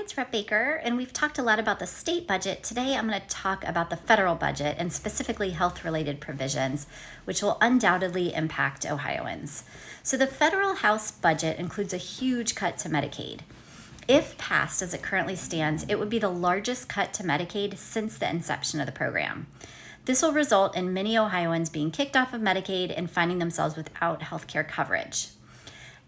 it's Rep Baker, and we've talked a lot about the state budget. Today I'm going to talk about the federal budget and specifically health-related provisions, which will undoubtedly impact Ohioans. So the federal House budget includes a huge cut to Medicaid. If passed as it currently stands, it would be the largest cut to Medicaid since the inception of the program. This will result in many Ohioans being kicked off of Medicaid and finding themselves without health care coverage.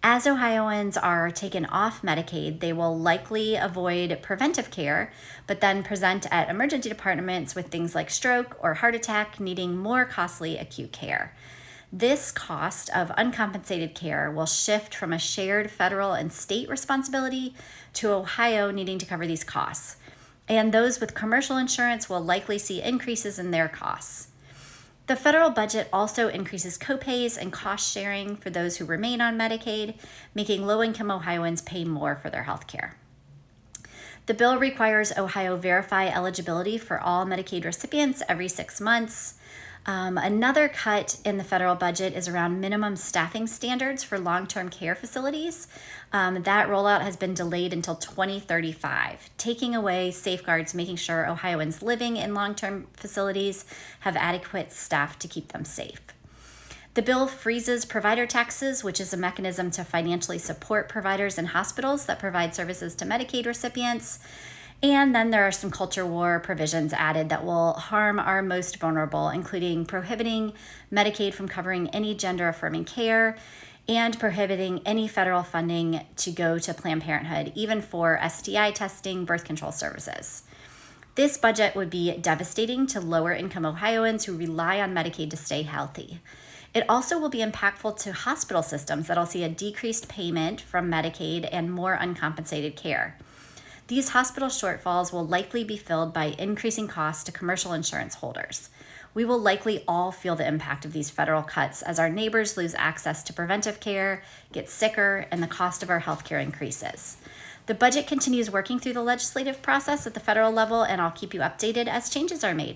As Ohioans are taken off Medicaid, they will likely avoid preventive care, but then present at emergency departments with things like stroke or heart attack, needing more costly acute care. This cost of uncompensated care will shift from a shared federal and state responsibility to Ohio needing to cover these costs. And those with commercial insurance will likely see increases in their costs. The federal budget also increases copays and cost sharing for those who remain on Medicaid, making low-income Ohioans pay more for their health care. The bill requires Ohio verify eligibility for all Medicaid recipients every 6 months. Another cut in the federal budget is around minimum staffing standards for long-term care facilities. That rollout has been delayed until 2035, taking away safeguards, making sure Ohioans living in long-term facilities have adequate staff to keep them safe. The bill freezes provider taxes, which is a mechanism to financially support providers and hospitals that provide services to Medicaid recipients. And then there are some culture war provisions added that will harm our most vulnerable, including prohibiting Medicaid from covering any gender-affirming care and prohibiting any federal funding to go to Planned Parenthood, even for STI testing, birth control services. This budget would be devastating to lower-income Ohioans who rely on Medicaid to stay healthy. It also will be impactful to hospital systems that'll see a decreased payment from Medicaid and more uncompensated care. These hospital shortfalls will likely be filled by increasing costs to commercial insurance holders. We will likely all feel the impact of these federal cuts as our neighbors lose access to preventive care, get sicker, and the cost of our health care increases. The budget continues working through the legislative process at the federal level, and I'll keep you updated as changes are made.